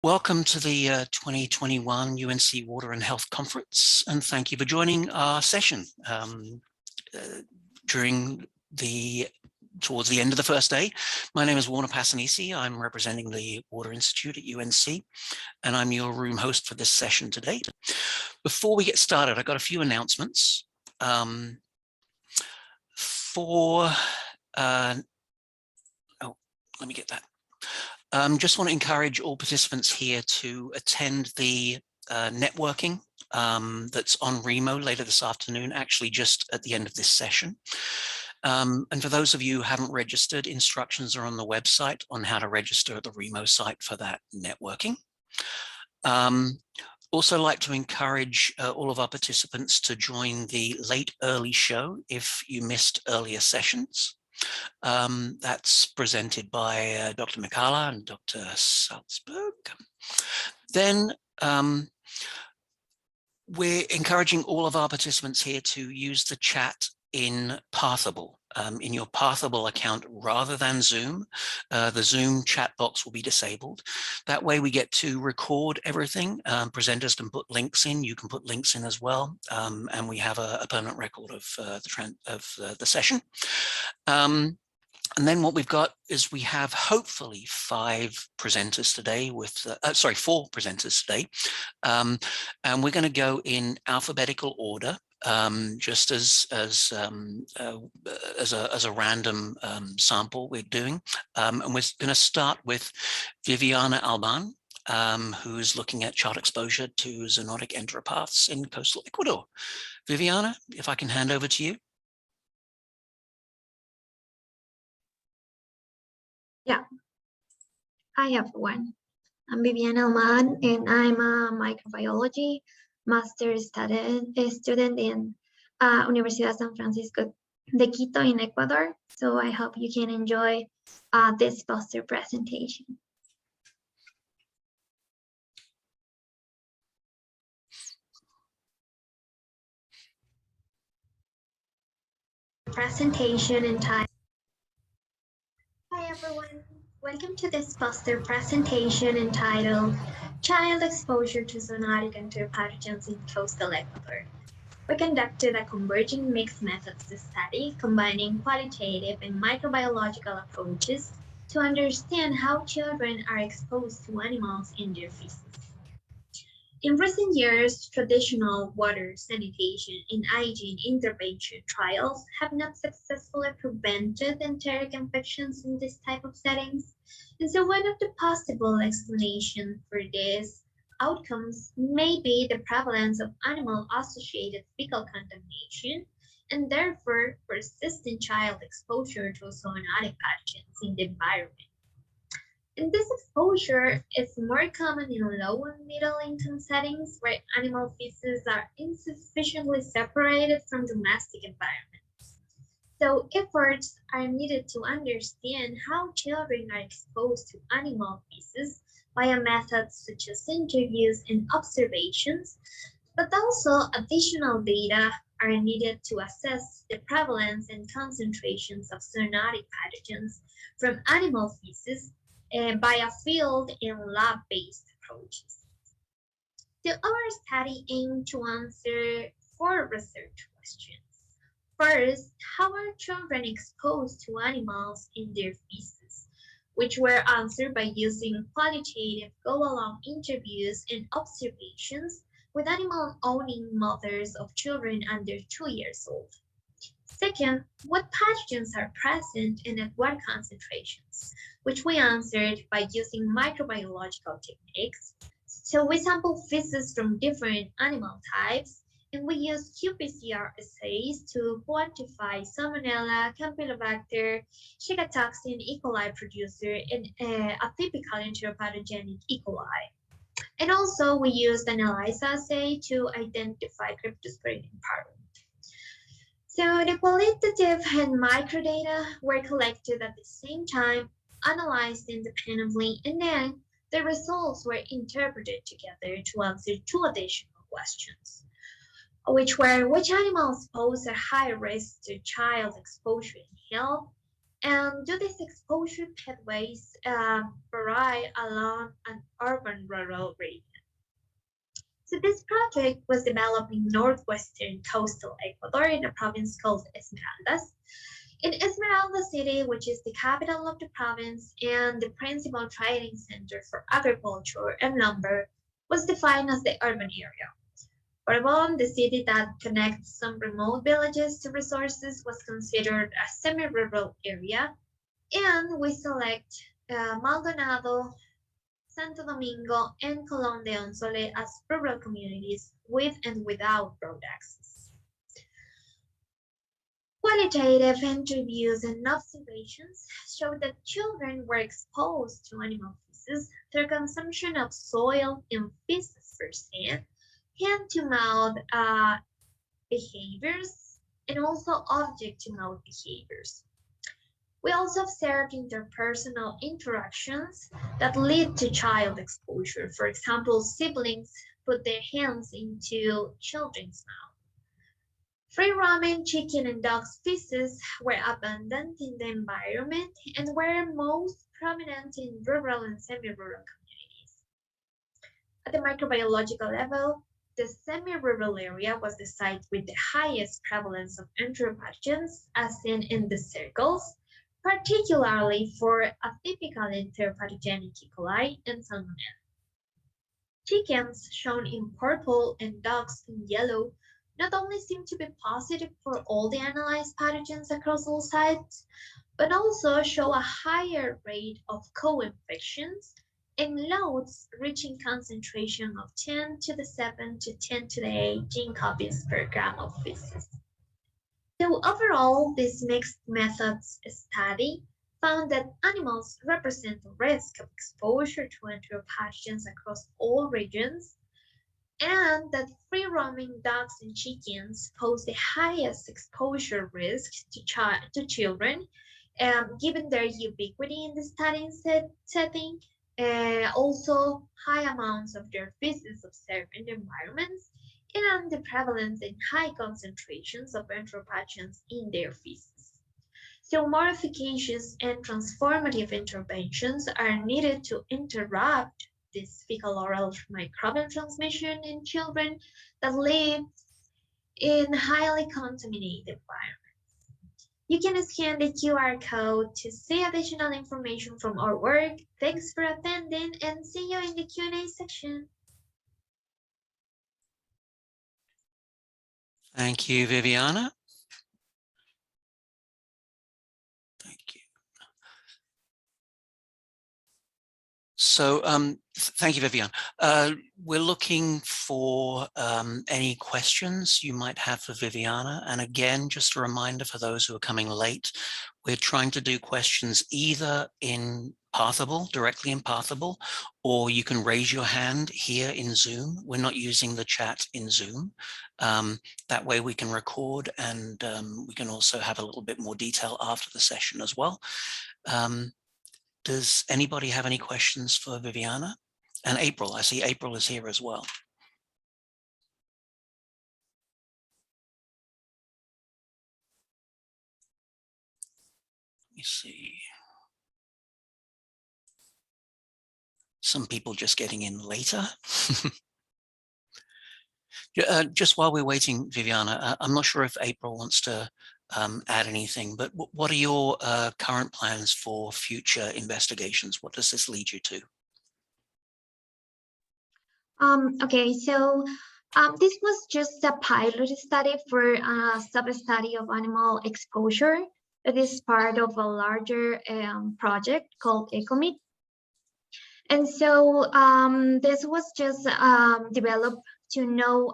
Welcome to the 2021 UNC Water and Health Conference, and thank you for joining our session towards the end of the first day. My name is Mwapasa. I'm representing the Water Institute at UNC, and I'm your room host for this session today. Before we get started, I've got a few announcements. Let me get that. Just want to encourage all participants here to attend the networking that's on Remo later this afternoon, actually just at the end of this session. And for those of you who haven't registered, instructions are on the website on how to register at the Remo site for that networking. Also like to encourage all of our participants to join the late early show if you missed earlier sessions. That's presented by Dr. Mikala and Dr. Salzberg. Then we're encouraging all of our participants here to use the chat in Pathable, in your Pathable account rather than Zoom. The Zoom chat box will be disabled. That way we get to record everything. Presenters can put links in, you can put links in as well, and we have a permanent record of the session. And then what we've got is we have hopefully 5 presenters today with, 4 presenters today. And we're going to go in alphabetical order, just as a random sample we're doing. And we're going to start with Viviana Alban, who's looking at child exposure to zoonotic enteropaths in coastal Ecuador. Viviana, if I can hand over to you. Yeah. Hi, everyone. I'm Viviana Alman, and I'm a microbiology master's student in Universidad San Francisco de Quito in Ecuador. So I hope you can enjoy this poster presentation. Presentation and time. Hi everyone, welcome to this poster presentation entitled Child Exposure to Zoonotic Enteropathogens in Coastal Ecuador. We conducted a converging mixed methods study combining qualitative and microbiological approaches to understand how children are exposed to animals in their feces. In recent years, traditional water, sanitation, and hygiene intervention trials have not successfully prevented enteric infections in this type of settings. And so one of the possible explanations for these outcomes may be the prevalence of animal-associated fecal contamination and therefore persistent child exposure to zoonotic pathogens in the environment. And this exposure is more common in low and middle income settings where animal feces are insufficiently separated from domestic environments. So efforts are needed to understand how children are exposed to animal feces via methods such as interviews and observations, but also additional data are needed to assess the prevalence and concentrations of zoonotic pathogens from animal feces by a field and lab-based approaches. So our study aimed to answer 4 research questions. First, how are children exposed to animals in their feces, which were answered by using qualitative go-along interviews and observations with animal-owning mothers of children under 2 years old. Second, what pathogens are present and at what concentrations, which we answered by using microbiological techniques. So we sampled feces from different animal types, and we used qPCR assays to quantify Salmonella, Campylobacter, Shiga-toxin, E. coli producer, and atypical enteropathogenic E. coli. And also we used an ELISA assay to identify cryptosporidium parvo. So the qualitative and microdata were collected at the same time, analyzed independently, and then the results were interpreted together to answer 2 additional questions, which were which animals pose a high risk to child exposure and health, And do these exposure pathways vary along an urban-rural region? So this project was developed in northwestern coastal Ecuador in a province called Esmeraldas. In Esmeralda City, which is the capital of the province and the principal trading center for agriculture and lumber, was defined as the urban area. Prevalence, the city that connects some remote villages to resources, was considered a semi-rural area, and we select Maldonado, Santo Domingo, and Colón de Onsole as rural communities with and without road access. Qualitative interviews and observations show that children were exposed to animal feces through consumption of soil and feces firsthand, hand-to-mouth behaviors, and also object-to-mouth behaviors. We also observed interpersonal interactions that lead to child exposure. For example, siblings put their hands into children's mouth. Free-roaming chicken and dog species were abundant in the environment and were most prominent in rural and semi-rural communities. At the microbiological level, the semi-rural area was the site with the highest prevalence of enteropathogens, as seen in the circles, particularly for atypical enteropathogenic E. coli and Salmonella. Chickens, shown in purple, and dogs in yellow, not only seem to be positive for all the analyzed pathogens across all sites, but also show a higher rate of co-infections and loads reaching concentration of 10 to the 7 to 10 to the 8 gene copies per gram of feces. So overall, this mixed methods study found that animals represent a risk of exposure to enteropathogens across all regions, and that free-roaming dogs and chickens pose the highest exposure risk to children, given their ubiquity in the study setting, also high amounts of their feces observed in the environments, and the prevalence and high concentrations of enteropathogens in their feces. So more efficacious and transformative interventions are needed to interrupt this fecal-oral microbial transmission in children that live in highly contaminated environments. You can scan the QR code to see additional information from our work. Thanks for attending and see you in the Q&A section. Thank you, Viviana. Thank you. So thank you, Viviane. We're looking for any questions you might have for Viviana. And again, just a reminder for those who are coming late, we're trying to do questions either in Pathable, directly in Pathable, or you can raise your hand here in Zoom. We're not using the chat in Zoom. That way we can record, and we can also have a little bit more detail after the session as well. Does anybody have any questions for Viviana? And April, I see April is here as well. Let me see. Some people just getting in later. Just while we're waiting, Viviana, I'm not sure if April wants to add anything, but what are your current plans for future investigations? What does this lead you to? Okay, so this was just a pilot study for a sub-study of animal exposure. It is part of a larger project called ECOMIT. And so this was just developed to know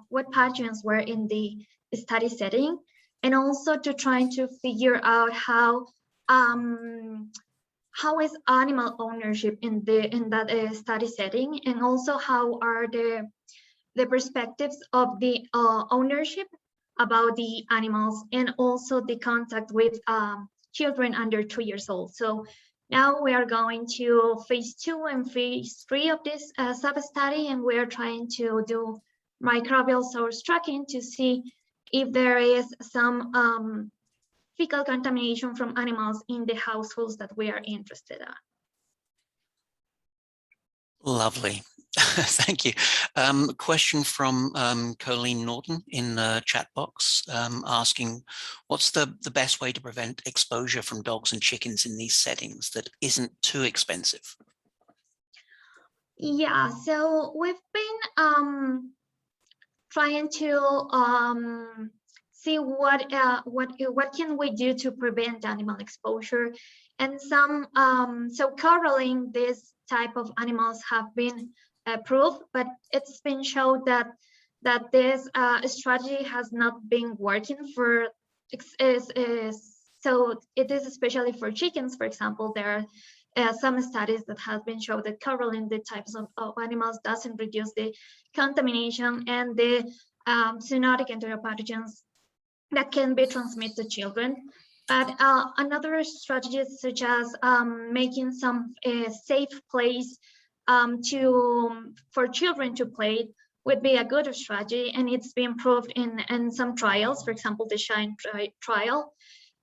what pathogens were in the study setting, and also to try to figure out how is animal ownership in that study setting, and also how are the perspectives of the ownership about the animals, and also the contact with children under 2 years old. So now we are going to phase 2 and phase 3 of this sub-study, and we are trying to do microbial source tracking to see if there is some fecal contamination from animals in the households that we are interested in. Lovely. Thank you. Question from Colleen Norton in the chat box asking, what's the best way to prevent exposure from dogs and chickens in these settings that isn't too expensive? Yeah, so we've been trying to see what can we do to prevent animal exposure, and so corralling this type of animals have been approved, but it's been shown that this strategy has not been working for so it is especially for chickens. For example, there are some studies that have been shown that corralling the types of animals doesn't reduce the contamination and the zoonotic enteropathogens that can be transmitted to children. But another strategies such as making some safe place for children to play would be a good strategy, and it's been proved in some trials, for example, the SHINE trial.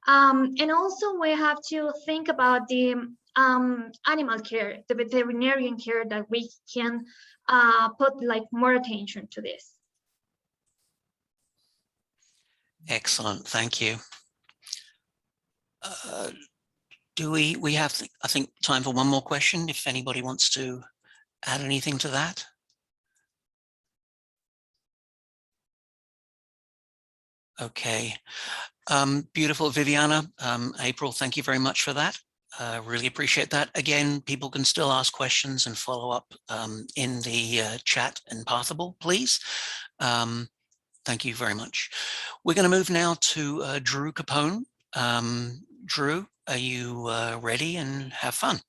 And also we have to think about the animal care, the veterinarian care, that we can put like more attention to this. Excellent, thank you. Do we have, I think, time for one more question, if anybody wants to add anything to that? Okay, beautiful, Viviana. April, thank you very much for that. Really appreciate that. Again, people can still ask questions and follow up in the chat and Pathable, please. Thank you very much. We're going to move now to Drew Capone. Drew, are you ready? And have fun.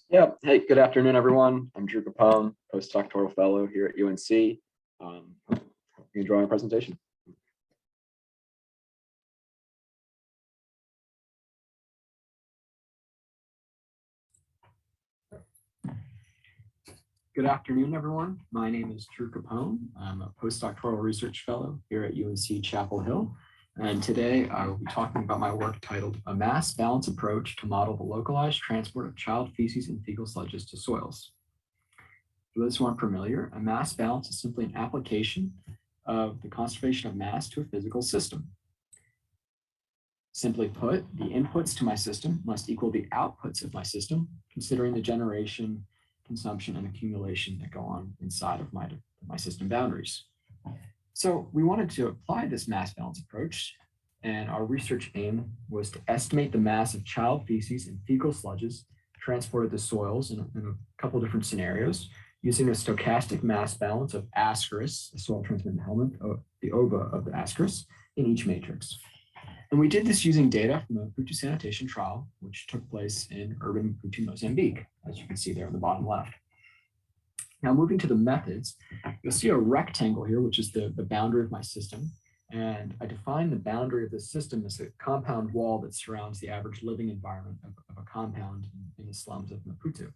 Yeah. Hey, good afternoon, everyone. I'm Drew Capone, postdoctoral fellow here at UNC. Hope you enjoy my presentation. Good afternoon, everyone. My name is Drew Capone. I'm a postdoctoral research fellow here at UNC Chapel Hill. And today I will be talking about my work titled A Mass Balance Approach to Model the Localized Transport of Child Feces and Fecal Sludges to Soils. For those who aren't familiar, a mass balance is simply an application of the conservation of mass to a physical system. Simply put, the inputs to my system must equal the outputs of my system, considering the generation, consumption, and accumulation that go on inside of my system boundaries. So we wanted to apply this mass balance approach, and our research aim was to estimate the mass of child feces and fecal sludges transported to soils in a couple different scenarios, using a stochastic mass balance of Ascaris, the soil transmitted element, of the ova of the Ascaris, in each matrix. And we did this using data from the Putu sanitation trial, which took place in urban Putu, Mozambique, as you can see there on the bottom left. Now, moving to the methods, you'll see a rectangle here, which is the boundary of my system. And I define the boundary of the system as a compound wall that surrounds the average living environment of a compound in the slums of Maputo.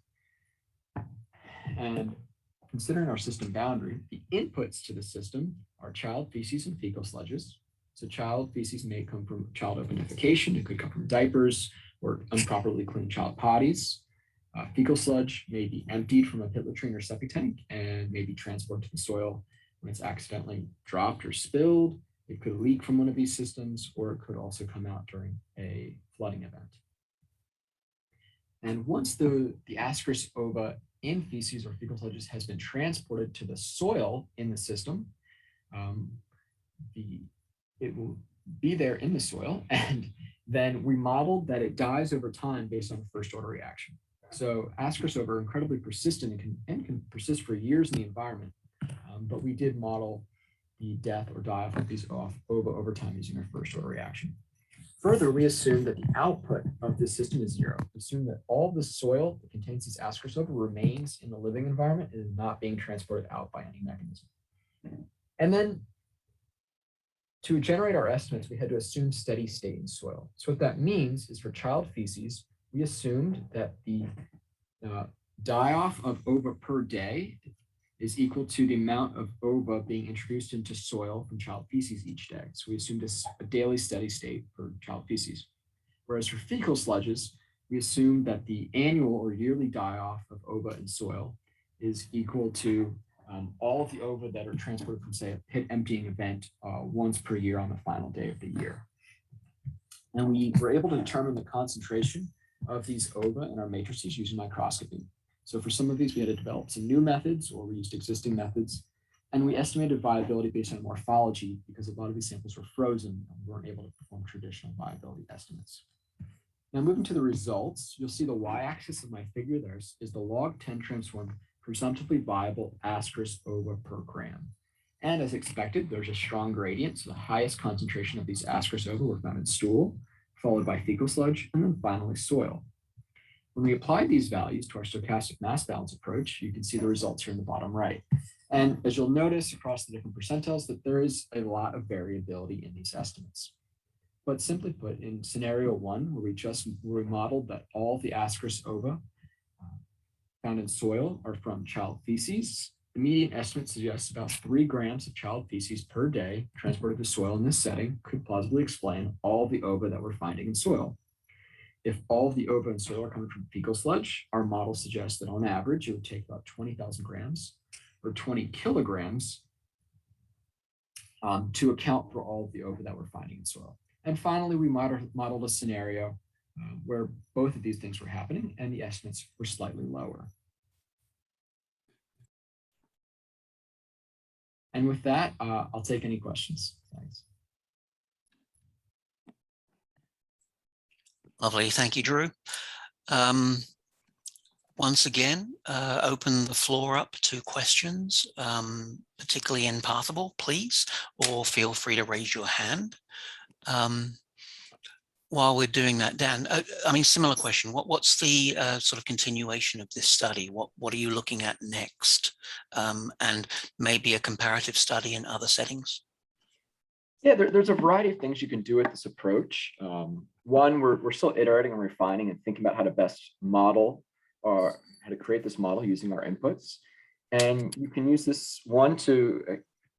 And considering our system boundary, the inputs to the system are child feces and fecal sludges. So child feces may come from child open defecation. It could come from diapers or improperly cleaned child potties. Fecal sludge may be emptied from a pit latrine or septic tank and may be transported to the soil when it's accidentally dropped or spilled. It could leak from one of these systems, or it could also come out during a flooding event. And once the Ascaris ova in feces or fecal sludges has been transported to the soil in the system, it will be there in the soil, and then we modeled that it dies over time based on a first order reaction. So Ascaris ova are incredibly persistent and can persist for years in the environment, but we did model the death or die off of these ova over time using our first order reaction. Further, we assume that the output of this system is zero. Assume that all the soil that contains these Ascaris ova remains in the living environment and is not being transported out by any mechanism. And then to generate our estimates, we had to assume steady state in soil. So what that means is for child feces, we assumed that the die-off of ova per day is equal to the amount of ova being introduced into soil from child feces each day. So we assumed a daily steady state for child feces. Whereas for fecal sludges, we assume that the annual or yearly die-off of ova in soil is equal to all of the ova that are transported from, say, a pit emptying event once per year on the final day of the year. And we were able to determine the concentration of these ova in our matrices using microscopy. So for some of these, we had to develop some new methods, or we used existing methods. And we estimated viability based on morphology because a lot of these samples were frozen and we weren't able to perform traditional viability estimates. Now moving to the results, you'll see the y-axis of my figure there is the log 10 transformed presumptively viable Ascaris ova per gram. And as expected, there's a strong gradient. So the highest concentration of these Ascaris ova were found in stool, followed by fecal sludge, and then finally soil. When we applied these values to our stochastic mass balance approach, you can see the results here in the bottom right. And as you'll notice across the different percentiles that there is a lot of variability in these estimates. But simply put, in scenario 1, where we modeled that all the Ascaris ova found in soil are from child feces, the median estimate suggests about 3 grams of child feces per day transported to soil in this setting could plausibly explain all the ova that we're finding in soil. If all of the ova in soil are coming from fecal sludge, our model suggests that on average, it would take about 20,000 grams or 20 kilograms to account for all of the ova that we're finding in soil. And finally, we modeled a scenario where both of these things were happening and the estimates were slightly lower. And with that, I'll take any questions. Thanks. Lovely. Thank you, Drew. Once again, open the floor up to questions, particularly in Pathable, please, or feel free to raise your hand. While we're doing that, Dan, I mean, similar question. What's the sort of continuation of this study? What are you looking at next? And maybe a comparative study in other settings? Yeah, there's a variety of things you can do with this approach. One, we're still iterating and refining and thinking about how to best model or how to create this model using our inputs. And you can use this one to,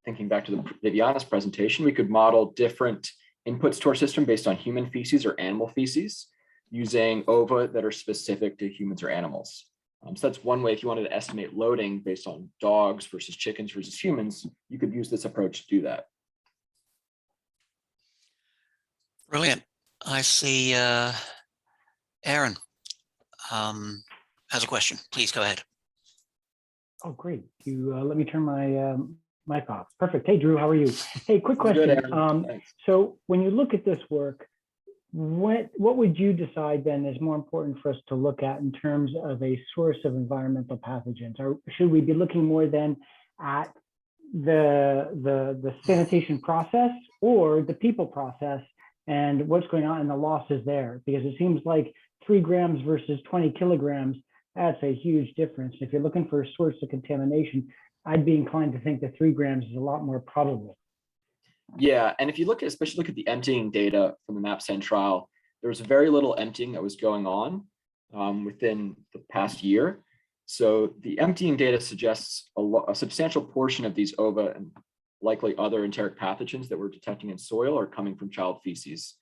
thinking back to the Viviana's presentation, we could model different inputs to our system based on human feces or animal feces using ova that are specific to humans or animals. So that's one way. If you wanted to estimate loading based on dogs versus chickens versus humans, you could use this approach to do that. Brilliant. I see Aaron has a question. Please go ahead. Oh, great. You let me turn my mic off. Perfect. Hey, Drew, how are you? Hey, quick question. Good, so when you look at this work, what would you decide then is more important for us to look at in terms of a source of environmental pathogens? Or should we be looking more then at the sanitation process or the people process and what's going on and the losses there? Because it seems like 3 grams versus 20 kilograms, that's a huge difference. If you're looking for a source of contamination, I'd be inclined to think that 3 grams is a lot more probable. Yeah, and if you look at, especially look at the emptying data from the MAPSAN trial, there was very little emptying that was going on within the past year. So the emptying data suggests a substantial portion of these ova and likely other enteric pathogens that we're detecting in soil are coming from child feces.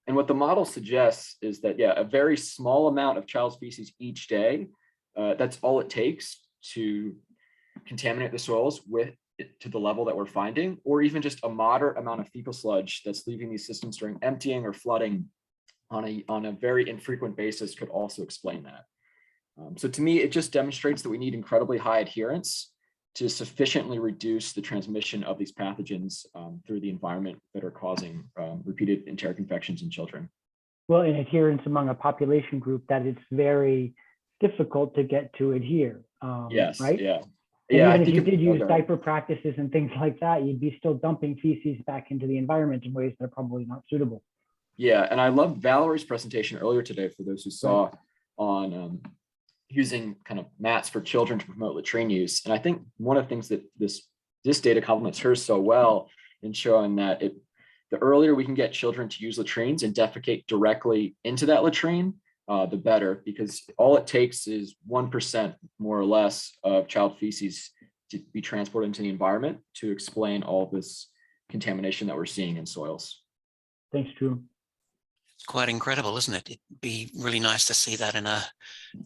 And what the model suggests is that, yeah, a very small amount of child feces each day, that's all it takes to contaminate the soils to the level that we're finding, or even just a moderate amount of fecal sludge that's leaving these systems during emptying or flooding on a very infrequent basis could also explain that. So to me, it just demonstrates that we need incredibly high adherence to sufficiently reduce the transmission of these pathogens through the environment that are causing repeated enteric infections in children. Well, in adherence among a population group that it's very difficult to get to adhere, yes, right? Yeah. And yeah, even if you did use diaper practices and things like that, you'd be still dumping feces back into the environment in ways that are probably not suitable. Yeah, and I love Valerie's presentation earlier today for those who saw on using kind of mats for children to promote latrine use. And I think one of the things that this data complements hers so well in showing that the earlier we can get children to use latrines and defecate directly into that latrine, the better, because all it takes is 1% more or less of child feces to be transported into the environment to explain all this contamination that we're seeing in soils. Thanks, Drew. It's quite incredible, isn't it? It'd be really nice to see that in a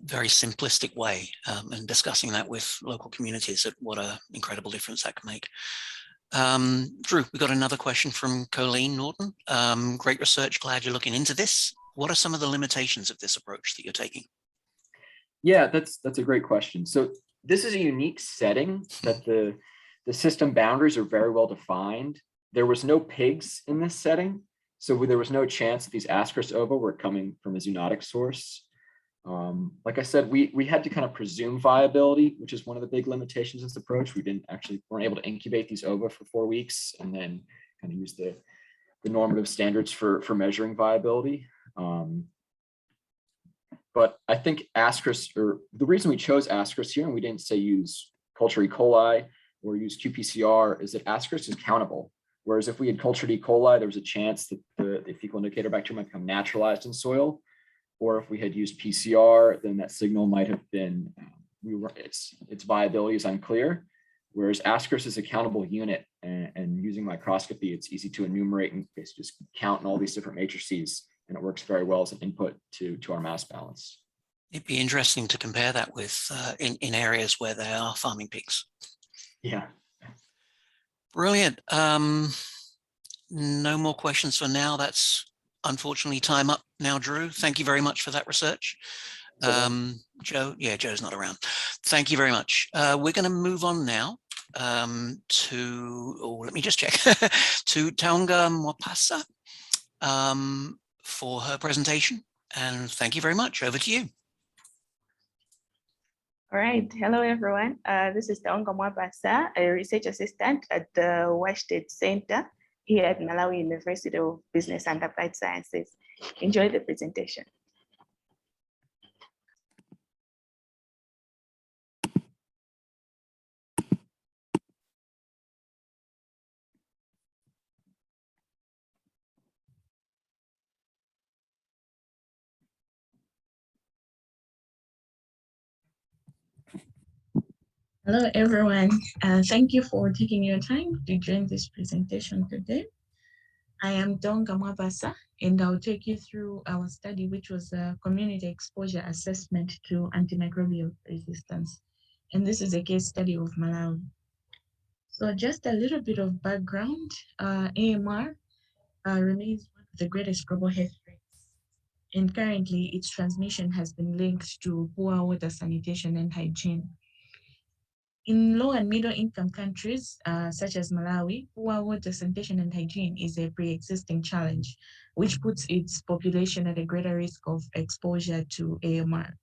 very simplistic way, and discussing that with local communities, at what an incredible difference that can make. Drew, we got another question from Colleen Norton. Great research, glad you're looking into this. What are some of the limitations of this approach that you're taking? Yeah, that's a great question. So this is a unique setting that the system boundaries are very well defined. There was no pigs in this setting, so there was no chance that these Ascaris ova were coming from a zoonotic source. Like I said, we had to kind of presume viability, which is one of the big limitations of this approach. We weren't able to incubate these ova for 4 weeks and then kind of use the normative standards for measuring viability. But I think Ascaris, or the reason we chose Ascaris here, and we didn't say use culture E. coli or use qPCR, is that Ascaris is countable. Whereas if we had cultured E. coli, there was a chance that the fecal indicator bacteria might become naturalized in soil. Or if we had used PCR, then that signal might have been, its viability is unclear. Whereas Ascaris is a countable unit, and using microscopy, it's easy to enumerate and basically just count in all these different matrices, and it works very well as an input to our mass balance. It'd be interesting to compare that with in areas where they are farming pigs. Yeah. Brilliant. No more questions for now. That's unfortunately time up now, Drew. Thank you very much for that research. Joe, yeah, Joe's not around. Thank you very much. We're going to move on now let me just check, to Taonga Mwapasa for her presentation. And thank you very much. Over to you. All right. Hello, everyone. This is Taonga Mwapasa, a research assistant at the Wastewater Center here at Malawi University of Business and Applied Sciences. Enjoy the presentation. Hello, everyone. Thank you for taking your time to join this presentation today. I am Taonga Mwapasa, and I'll take you through our study, which was a community exposure assessment to antimicrobial resistance. And this is a case study of Malawi. So just a little bit of background, AMR remains one of the greatest global health threats. And currently its transmission has been linked to poor water sanitation and hygiene. In low and middle income countries, such as Malawi, poor water sanitation and hygiene is a pre-existing challenge, which puts its population at a greater risk of exposure to AMR.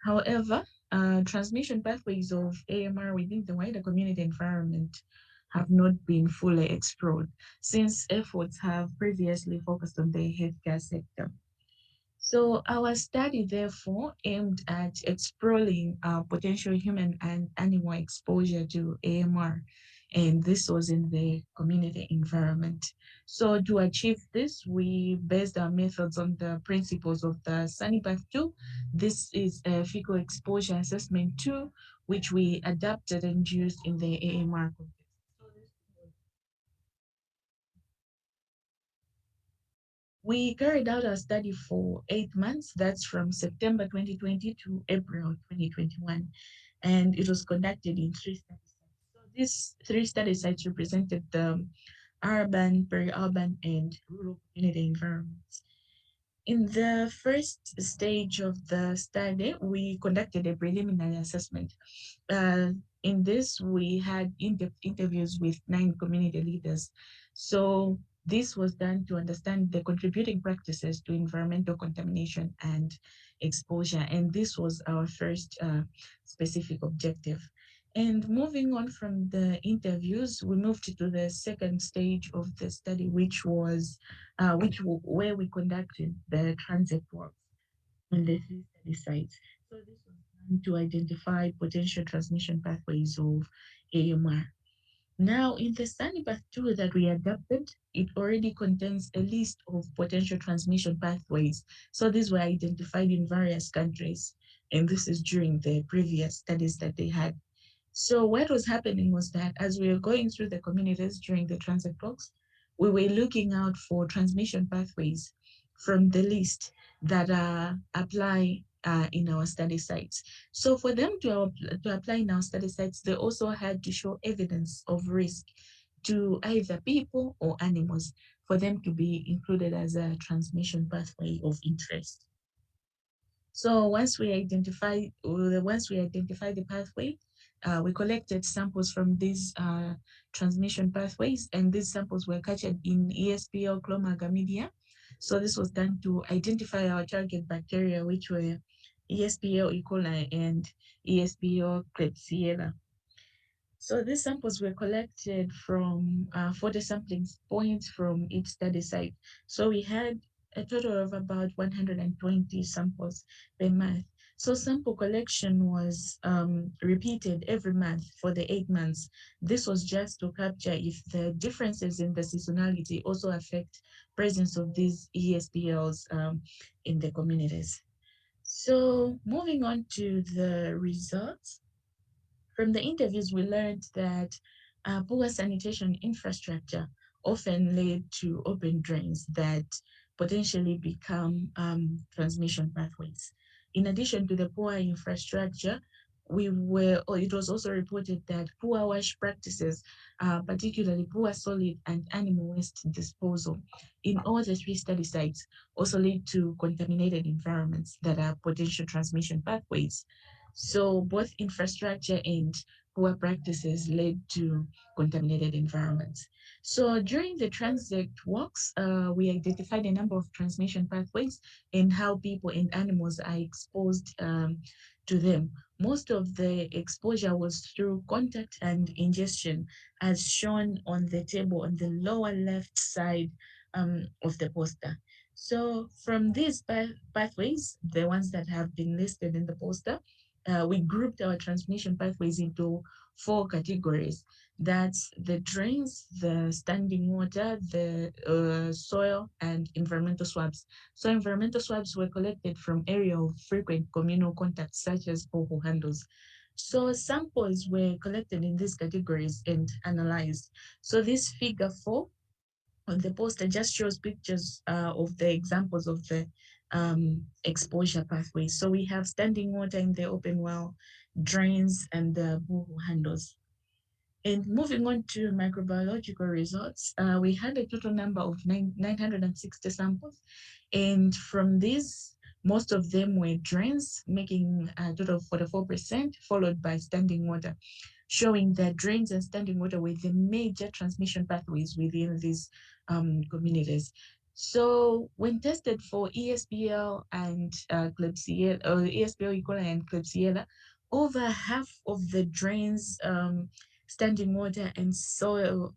However, transmission pathways of AMR within the wider community environment have not been fully explored, since efforts have previously focused on the healthcare sector. So our study, therefore, aimed at exploring potential human and animal exposure to AMR, and this was in the community environment. So to achieve this, we based our methods on the principles of the SANIPATH 2. This is a fecal exposure assessment tool, which we adapted and used in the AMR context. We carried out our study for 8 months. That's from September 2020 to April 2021. And it was conducted in 3 study sites. So these 3 study sites represented the urban, peri-urban, and rural community environments. In the first stage of the study, we conducted a preliminary assessment. In this, we had in-depth interviews with 9 community leaders. So this was done to understand the contributing practices to environmental contamination and exposure. And this was our first specific objective. And moving on from the interviews, we moved to the second stage of the study, which was where we conducted the transit work on the 3 study sites. So this was done to identify potential transmission pathways of AMR. Now, in the SANIPATH tool that we adapted, it already contains a list of potential transmission pathways. So these were identified in various countries, and this is during the previous studies that they had. So what was happening was that as we were going through the communities during the transit talks, we were looking out for transmission pathways from the list that apply in our study sites. So for them to apply in our study sites, they also had to show evidence of risk to either people or animals for them to be included as a transmission pathway of interest. So once we identify the pathway, we collected samples from these transmission pathways, and these samples were captured in ESBL chromagamidia. So this was done to identify our target bacteria, which were ESBL E. coli and ESBL Klebsiella. So these samples were collected from 40 sampling points from each study site. So we had a total of about 120 samples per month. So sample collection was repeated every month for the 8 months. This was just to capture if the differences in the seasonality also affect presence of these ESBLs in the communities. So moving on to the results. From the interviews, we learned that poor sanitation infrastructure often led to open drains that potentially become transmission pathways. In addition to the poor infrastructure, it was also reported that poor wash practices, particularly poor solid and animal waste disposal in all the 3 study sites also lead to contaminated environments that are potential transmission pathways. So both infrastructure and poor practices led to contaminated environments. So during the transit walks, we identified a number of transmission pathways and how people and animals are exposed to them. Most of the exposure was through contact and ingestion, as shown on the table on the lower left side of the poster. So from these pathways, the ones that have been listed in the poster, we grouped our transmission pathways into 4 categories. That's the drains, the standing water, the soil, and environmental swabs. So environmental swabs were collected from area of frequent communal contacts, such as borehole handles. So samples were collected in these categories and analyzed. So this figure 4 on the poster just shows pictures of the examples of the exposure pathways. So we have standing water in the open well, drains, and the borehole handles. And moving on to microbiological results, we had a total number of 960 samples. And from these, most of them were drains, making a total of 44%, followed by standing water, showing that drains and standing water were the major transmission pathways within these communities. So when tested for ESBL and Klebsiella, or ESBL E. coli and Klebsiella, over half of the drains, standing water, and soil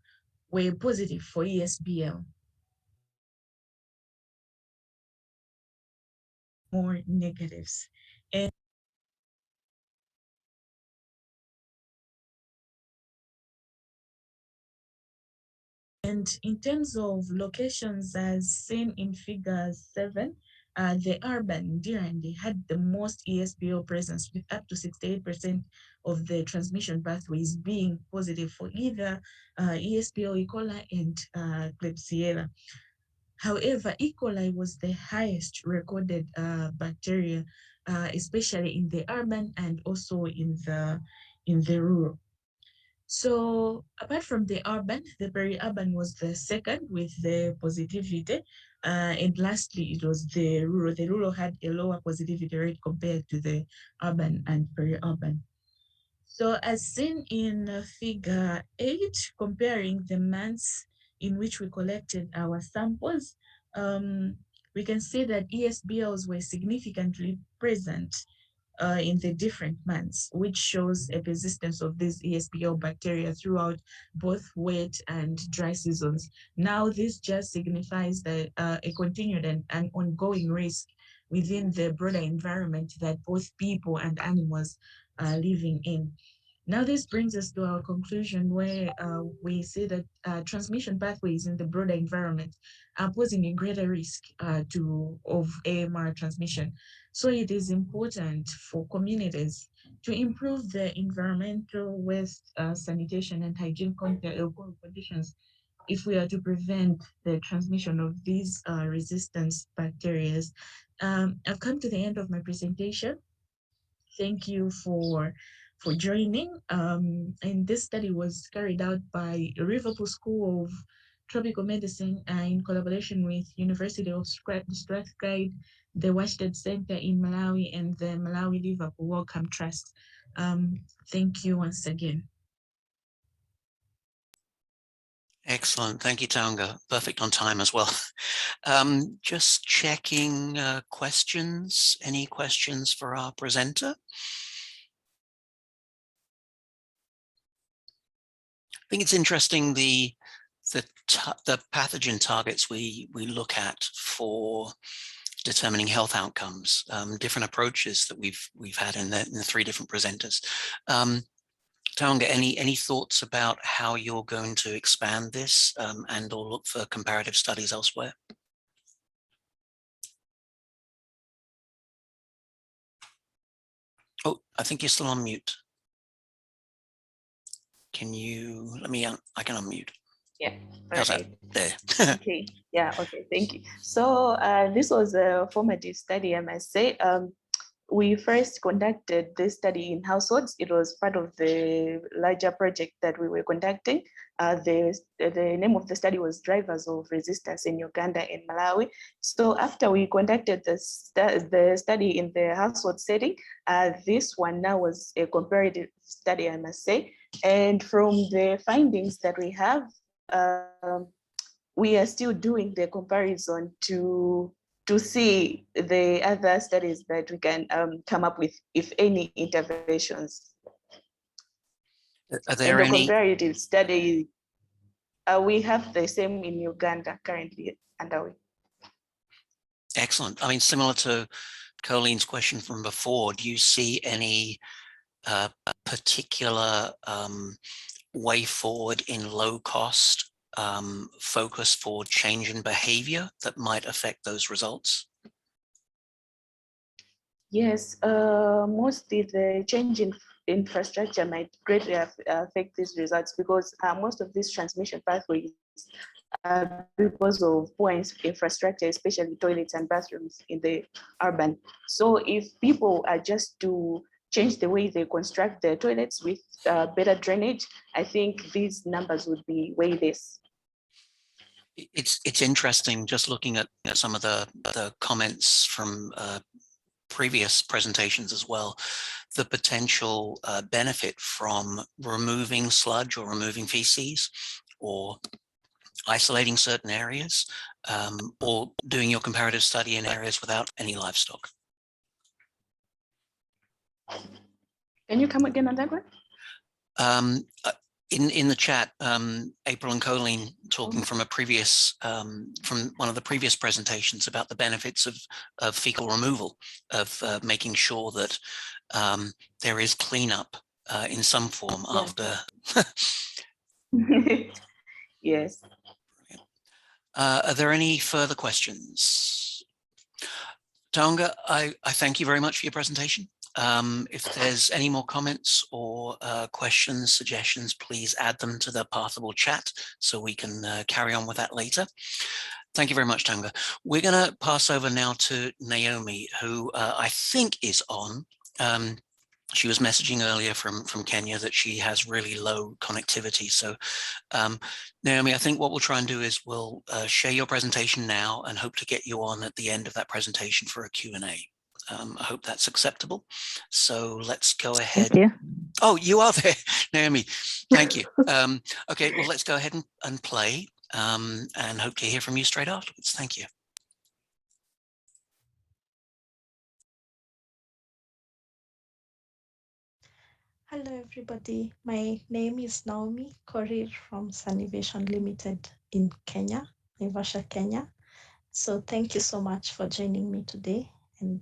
were positive for ESBL. More negatives. And in terms of locations, as seen in figure 7, the urban Dirandi had the most ESBL presence, with up to 68% of the transmission pathways being positive for either ESBL E. coli and Klebsiella. However, E. coli was the highest recorded bacteria, especially in the urban and also in the rural. So apart from the urban, the peri-urban was the second with the positivity. And lastly, it was the rural. The rural had a lower positivity rate compared to the urban and peri-urban. So as seen in figure 8, comparing the months in which we collected our samples, we can see that ESBLs were significantly present in the different months, which shows a persistence of these ESBL bacteria throughout both wet and dry seasons. Now, this just signifies that a continued and an ongoing risk within the broader environment that both people and animals are living in. Now, this brings us to our conclusion, where we see that transmission pathways in the broader environment are posing a greater risk of AMR transmission. So it is important for communities to improve the environmental waste sanitation and hygiene conditions if we are to prevent the transmission of these resistance bacteria. I've come to the end of my presentation. Thank you for joining. And this study was carried out by Liverpool School of Tropical Medicine in collaboration with University of Strathclyde, the Wastewater Center in Malawi, and the Malawi Liverpool Wellcome Trust. Thank you once again. Excellent. Thank you, Taonga. Perfect on time as well. Just checking questions. Any questions for our presenter? I think it's interesting the pathogen targets we look at for determining health outcomes, different approaches that we've had in the three different presenters. Taonga, any thoughts about how you're going to expand this and or look for comparative studies elsewhere? Oh, I think you're still on mute. Can you let me? I can unmute. Yeah. How's Right. that? There. Okay. Yeah. Okay. Thank you. So this was a formative study, I must say. We first conducted this study in households. It was part of the larger project that we were conducting. The name of the study was Drivers of Resistance in Uganda and Malawi. So after we conducted the study in the household setting, this one now was a comparative study, I must say. And from the findings that we have, we are still doing the comparison to see the other studies that we can come up with, if any interventions. Are there and the any comparative study, we have the same in Uganda currently underway. Excellent. I mean, similar to Colleen's question from before, do you see any particular way forward in low cost focus for change in behavior that might affect those results? Yes, mostly the change in infrastructure might greatly affect these results, because most of these transmission pathways are because of poor infrastructure, especially toilets and bathrooms in the urban. So if people are just to change the way they construct their toilets with better drainage, I think these numbers would be way less. It's interesting just looking at some of the comments from previous presentations as well, the potential benefit from removing sludge or removing feces or isolating certain areas or doing your comparative study in areas without any livestock. Can you come again on that one? In the chat, April and Colleen talking from a previous, from one of the previous presentations about the benefits of fecal removal, of making sure that there is cleanup in some form after. Yes. Are there any further questions? Taonga, I thank you very much for your presentation. If there's any more comments or questions, suggestions, please add them to the Pathable chat so we can carry on with that later. Thank you very much, Taonga. We're going to pass over now to Naomi, who I think is on. She was messaging earlier from Kenya that she has really low connectivity. So Naomi, I think what we'll try and do is we'll share your presentation now and hope to get you on at the end of that presentation for a Q&A. I hope that's acceptable. So let's go ahead. Thank you. Oh, you are there, Naomi. Thank you. Okay, well, let's go ahead and play and hope to hear from you straight afterwards. Thank you. Hello, everybody. My name is Naomi Korir from Naivasha Limited in Kenya, Naivasha, Kenya. So thank you so much for joining me today, and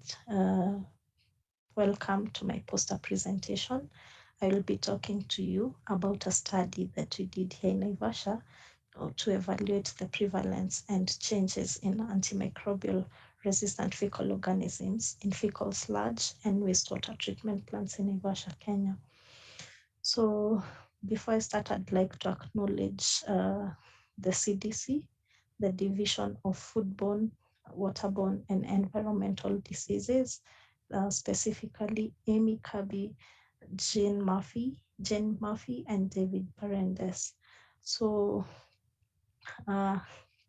welcome to my poster presentation. I will be talking to you about a study that we did here in Naivasha to evaluate the prevalence and changes in antimicrobial resistant fecal organisms in fecal sludge and wastewater treatment plants in Naivasha, Kenya. So before I start, I'd like to acknowledge the CDC, the Division of Foodborne, Waterborne, and Environmental Diseases, specifically Amy Kirby, Jane Murphy, and David Parendes. So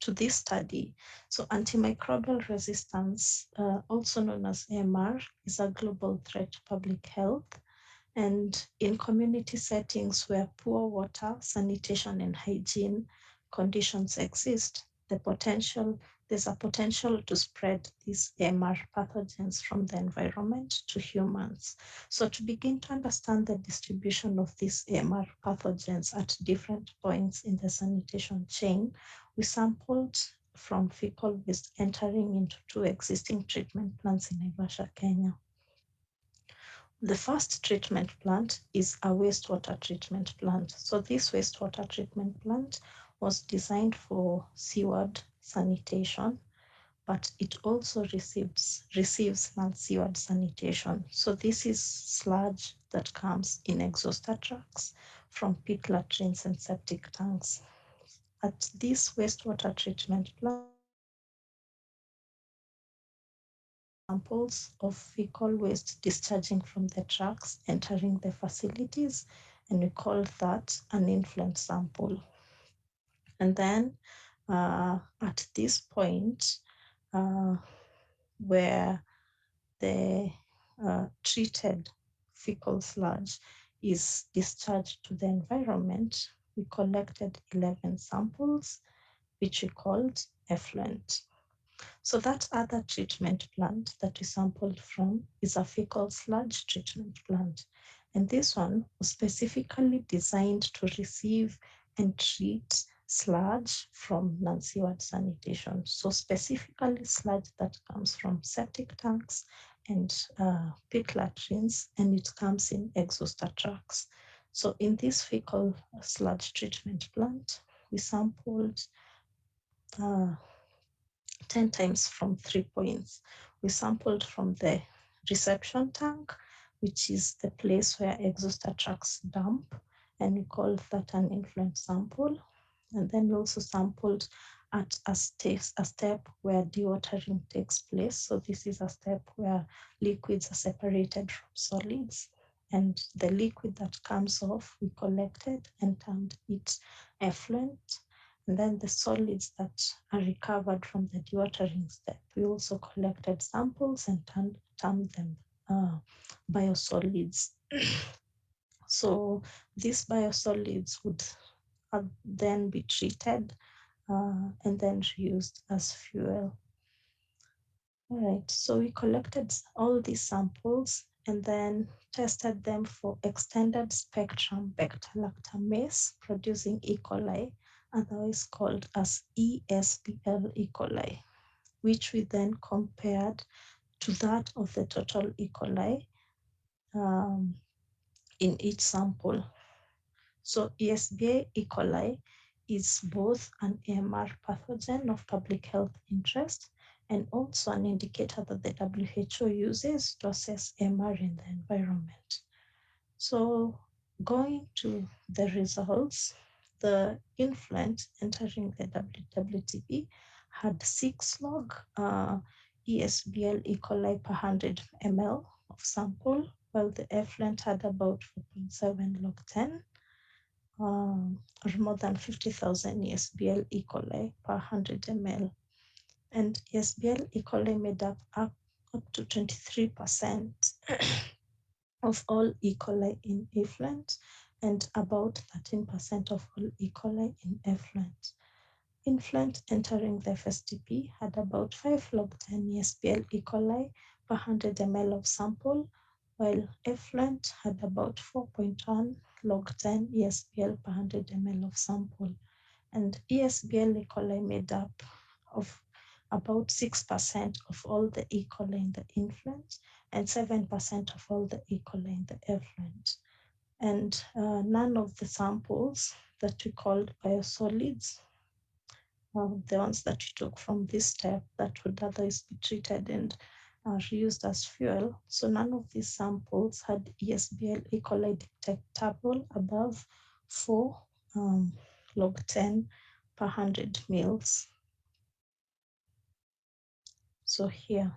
to this study, so antimicrobial resistance, also known as AMR, is a global threat to public health. And in community settings where poor water, sanitation, and hygiene conditions exist, there's a potential to spread these AMR pathogens from the environment to humans. So to begin to understand the distribution of these AMR pathogens at different points in the sanitation chain, we sampled from fecal waste entering into 2 existing treatment plants in Naivasha, Kenya. The first treatment plant is a wastewater treatment plant. So this wastewater treatment plant was designed for seaward sanitation, but it also receives non-seaward sanitation. So this is sludge that comes in exhauster trucks from pit latrines and septic tanks. At this wastewater treatment plant, samples of fecal waste discharging from the trucks entering the facilities, and we call that an influent sample. And then at this point, where the treated fecal sludge is discharged to the environment, we collected 11 samples, which we called effluent. So that other treatment plant that we sampled from is a fecal sludge treatment plant. And this one was specifically designed to receive and treat sludge from non-seaward sanitation. So specifically sludge that comes from septic tanks and pit latrines, and it comes in exhauster trucks. So in this fecal sludge treatment plant, we sampled 10 times from 3 points. We sampled from the reception tank, which is the place where exhauster trucks dump, and we called that an influent sample. And then we also sampled at a step where dewatering takes place. So this is a step where liquids are separated from solids. And the liquid that comes off, we collected and termed it effluent. And then the solids that are recovered from the dewatering step, we also collected samples and termed them biosolids. So these biosolids would then be treated and then reused as fuel. All right, so we collected all these samples and then tested them for extended spectrum beta-lactamase producing E. coli, otherwise called as ESBL E. coli, which we then compared to that of the total E. coli in each sample. So ESBL E. coli is both an AMR pathogen of public health interest and also an indicator that the WHO uses to assess AMR in the environment. So going to the results, the influent entering the WWTP had 6 log ESBL E. coli per 100 ml of sample, while the effluent had about 4.7 log 10, or more than 50,000 ESBL E. coli per 100 ml. And ESBL E. coli made up to 23% of all E. coli in effluent and about 13% of all E. coli in effluent. Influent entering the FSTP had about 5 log 10 ESBL E. coli per 100 ml of sample, while effluent had about 4.1 log 10 ESBL per 100 ml of sample. And ESBL E. coli made up of about 6% of all the E. coli in the influent and 7% of all the E. coli in the effluent. And none of the samples that we called biosolids the ones that we took from this step that would otherwise be treated and reused as fuel. So none of these samples had ESBL E. coli detectable above 4 log 10 per 100 mils. So here,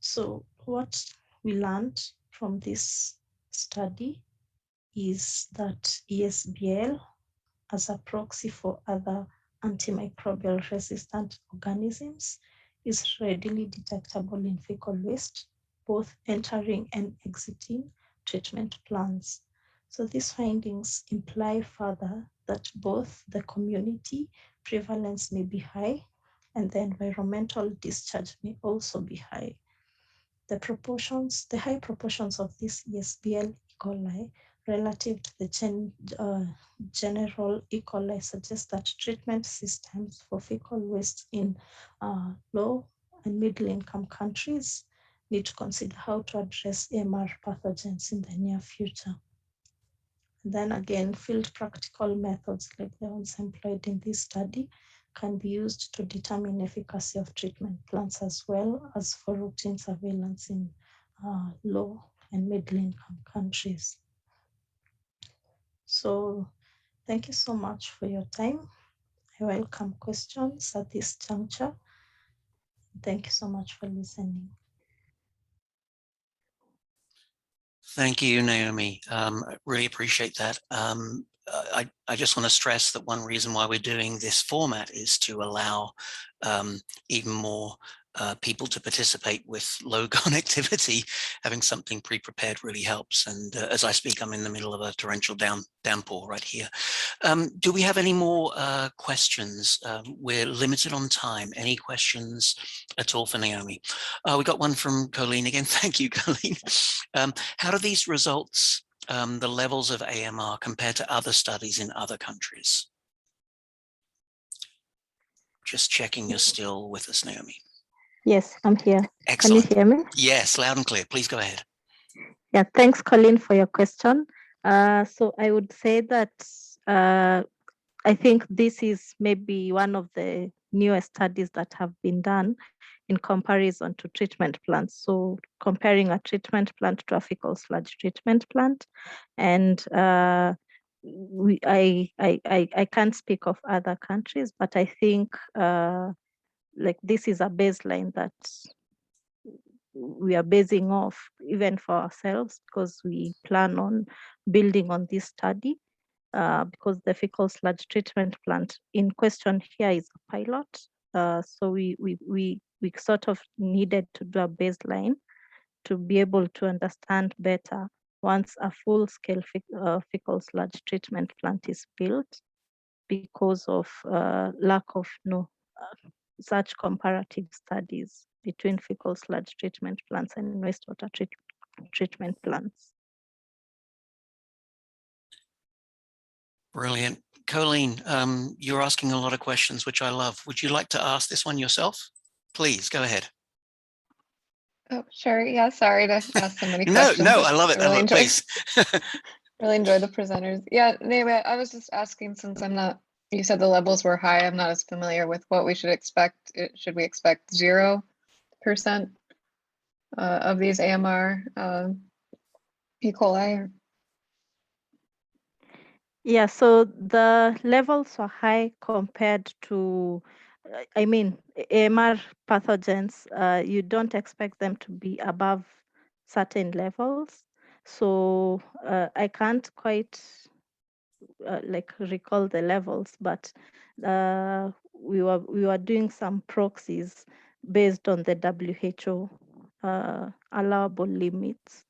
so what we learned from this study is that ESBL as a proxy for other antimicrobial resistant organisms is readily detectable in fecal waste, both entering and exiting treatment plants. So these findings imply further that both the community prevalence may be high and the environmental discharge may also be high. The high proportions of this ESBL E. coli relative to the general E. coli suggest that treatment systems for fecal waste in low and middle income countries need to consider how to address AMR pathogens in the near future. And then again, field practical methods like the ones employed in this study can be used to determine efficacy of treatment plants as well as for routine surveillance in low and middle income countries. So thank you so much for your time. I welcome questions at this juncture. Thank you so much for listening. Thank you, Naomi. Really appreciate that. I just want to stress that one reason why we're doing this format is to allow even more people to participate with low connectivity. Having something pre-prepared really helps. And as I speak, I'm in the middle of a torrential downpour right here. Do we have any more questions? We're limited on time. Any questions at all for Naomi? We got one from Colleen again. Thank you, Colleen. How do these results, the levels of AMR, compare to other studies in other countries? Just checking you're still with us, Naomi. Yes, I'm here. Excellent. Can you hear me? Yes, loud and clear. Please go ahead. Yeah, thanks, Colleen, for your question. So I would say that I think this is maybe one of the newest studies that have been done in comparison to treatment plants. So comparing a treatment plant to a fecal sludge treatment plant. And I can't speak of other countries, but I think like this is a baseline that we are basing off even for ourselves, because we plan on building on this study, because the fecal sludge treatment plant in question here is a pilot. So we sort of needed to do a baseline to be able to understand better once a full-scale fecal sludge treatment plant is built, because of lack of such comparative studies between fecal sludge treatment plants and wastewater treatment plants. Brilliant. Colleen, you're asking a lot of questions, which I love. Would you like to ask this one yourself? Please, go ahead. Oh, sure. Yeah, sorry to ask so many questions. No, I love it. Really enjoy, please. really enjoy the presenters. Yeah, anyway, I was just asking, since I'm not, you said the levels were high, I'm not as familiar with what we should expect. Should we expect 0% of these AMR E. coli? Yeah, so the levels are high compared to, I mean, AMR pathogens, you don't expect them to be above certain levels. So I can't quite like recall the levels, but we were doing some proxies based on the WHO allowable limits.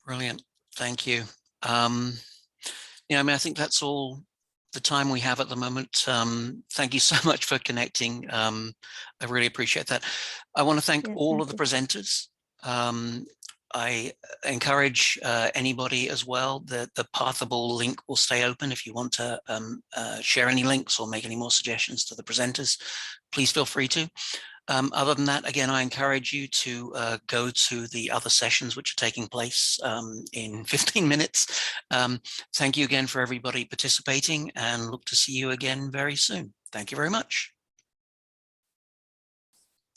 Brilliant. Thank you. Yeah, I mean, I think that's all the time we have at the moment. Thank you so much for connecting. I really appreciate that. I want to thank all of the presenters. I encourage anybody as well that the Pathable link will stay open. If you want to share any links or make any more suggestions to the presenters, please feel free to. Other than that, again, I encourage you to go to the other sessions which are taking place in 15 minutes. Thank you again for everybody participating, and look to see you again very soon. Thank you very much.